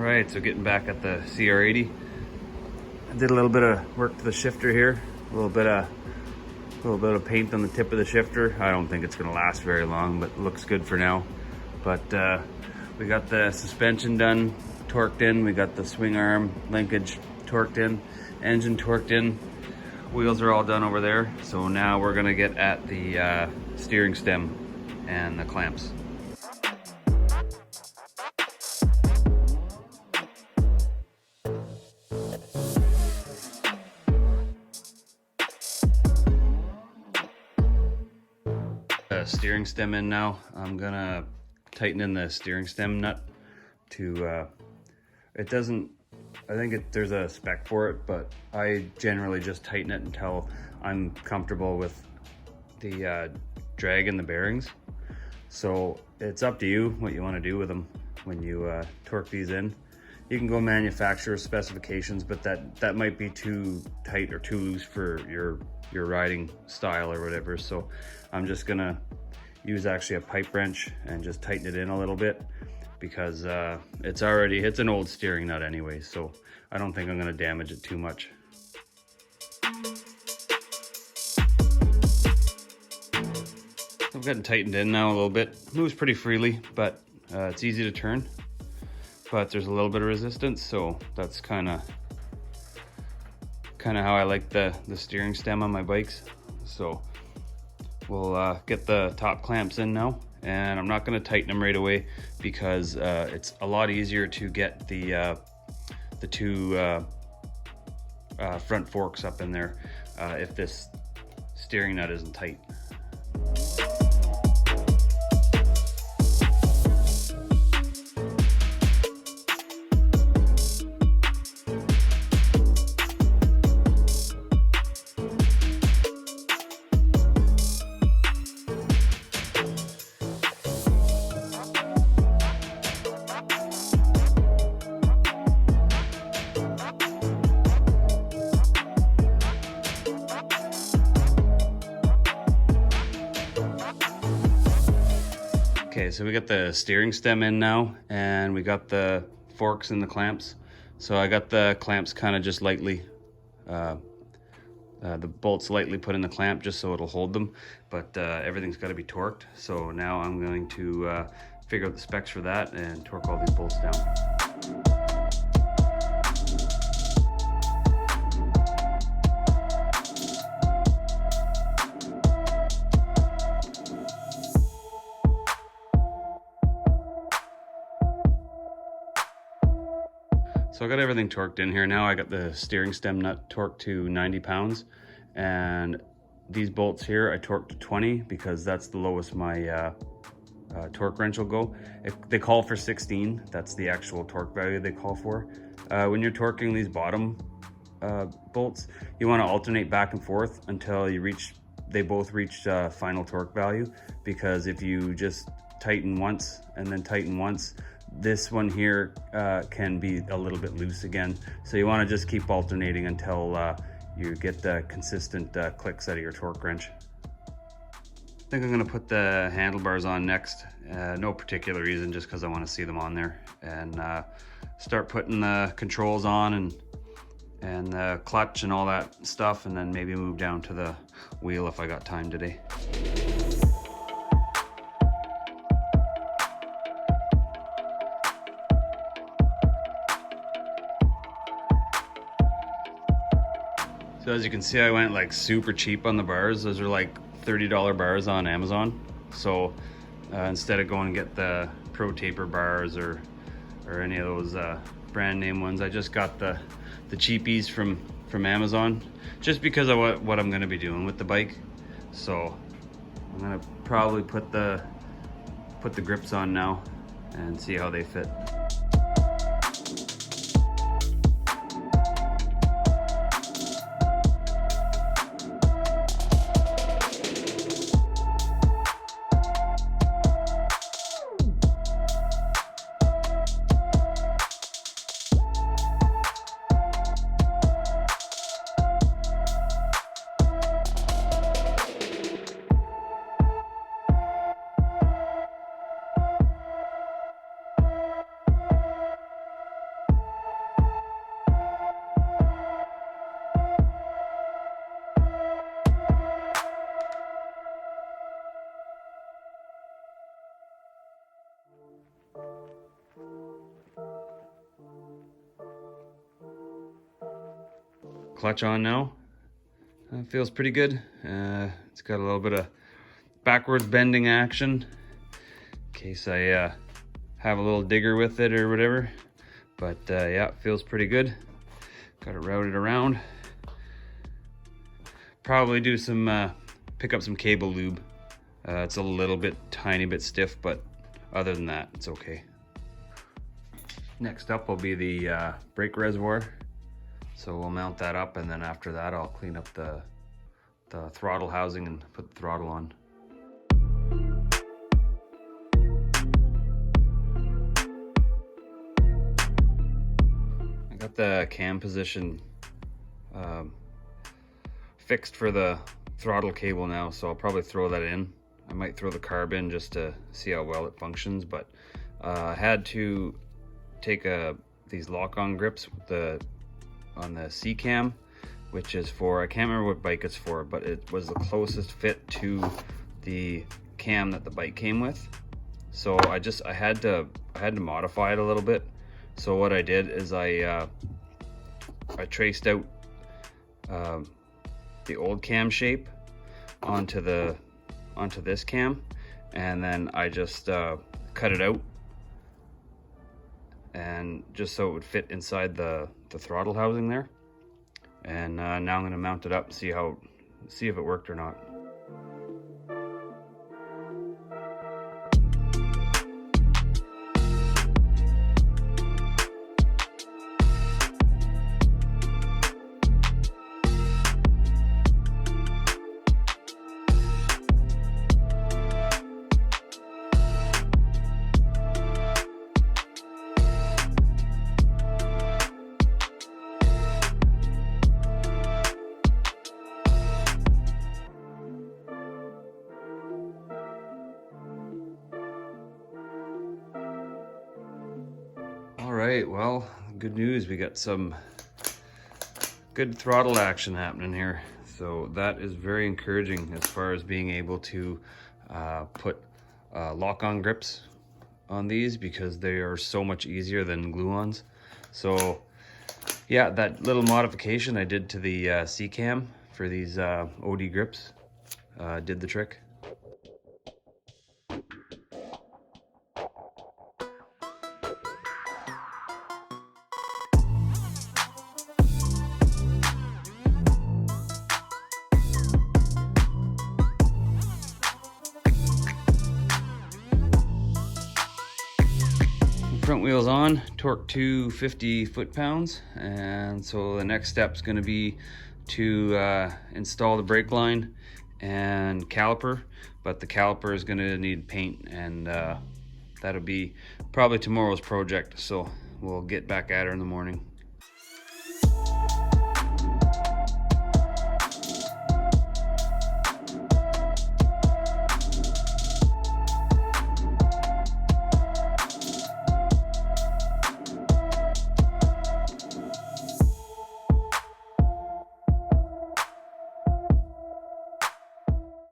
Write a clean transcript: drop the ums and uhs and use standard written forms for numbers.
Right, so getting back at the CR80. I did a little bit of work to the shifter here, a little bit of paint on the tip of the shifter. I don't think it's gonna last very long, but it looks good for now. But we got the suspension done, torqued in. We got the swing arm linkage torqued in, engine torqued in. Wheels are all done over there. So now we're gonna get at the steering stem and the clamps. Steering stem in now. I'm gonna tighten in the steering stem nut to it doesn't, I think there's a spec for it, but I generally just tighten it until I'm comfortable with the drag in the bearings. So it's up to you what you want to do with them when you torque these in. You can go manufacturer specifications, but that might be too tight or too loose for your riding style or whatever. So I'm just gonna use actually a pipe wrench and just tighten it in a little bit, because it's an old steering nut anyway, so I don't think I'm gonna damage it too much. I've gotten tightened in now a little bit. It moves pretty freely, but it's easy to turn, but there's a little bit of resistance, so that's kind of how I like the steering stem on my bikes. So we'll get the top clamps in now, and I'm not going to tighten them right away because it's a lot easier to get the two front forks up in there if this steering nut isn't tight. Okay, so we got the steering stem in now, and we got the forks and the clamps. So I got the clamps kind of just lightly, the bolts lightly put in the clamp just so it'll hold them, but everything's got to be torqued. So now I'm going to figure out the specs for that and torque all these bolts down. So I got everything torqued in here now. I got the steering stem nut torqued to 90 pounds, and these bolts here I torqued to 20 because that's the lowest my torque wrench will go. If they call for 16, that's the actual torque value they call for. When you're torquing these bottom bolts, you want to alternate back and forth until they both reach final torque value, because if you just tighten once and then tighten once, this one here can be a little bit loose again. So you want to just keep alternating until you get the consistent clicks out of your torque wrench. I think I'm going to put the handlebars on next. No particular reason, just because I want to see them on there, and start putting the controls on and the clutch and all that stuff, and then maybe move down to the wheel if I got time today. So as you can see, I went like super cheap on the bars. Those are like $30 bars on Amazon. So instead of going and get the Pro Taper bars or any of those brand name ones, I just got the cheapies from Amazon, just because of what I'm gonna be doing with the bike. So I'm gonna probably put the grips on now and see how they fit. clutch on now. Feels pretty good. It's got a little bit of backwards bending action in case I have a little digger with it or whatever. But yeah, it feels pretty good. Got it routed around. Probably do some, pick up some cable lube. It's a little bit, tiny bit stiff, but other than that, it's okay. Next up will be the brake reservoir. So we'll mount that up, and then after that, I'll clean up the throttle housing and put the throttle on. I got the cam position fixed for the throttle cable now, so I'll probably throw that in. I might throw the carb in just to see how well it functions, but I had to take these lock-on grips on the C cam, which is for, I can't remember what bike it's for, but it was the closest fit to the cam that the bike came with. So I had to modify it a little bit. So what I did is I traced out the old cam shape onto this cam, and then I just cut it out, and just so it would fit inside the throttle housing there. And now I'm going to mount it up and see if it worked or not. Alright, well, good news, we got some good throttle action happening here. So that is very encouraging as far as being able to put lock-on grips on these, because they are so much easier than glue-ons. So yeah, that little modification I did to the C-cam for these OD grips did the trick. Front wheels on, torque to 50 foot-pounds, and so the next step is going to be to install the brake line and caliper, but the caliper is going to need paint, and that'll be probably tomorrow's project, so we'll get back at her in the morning.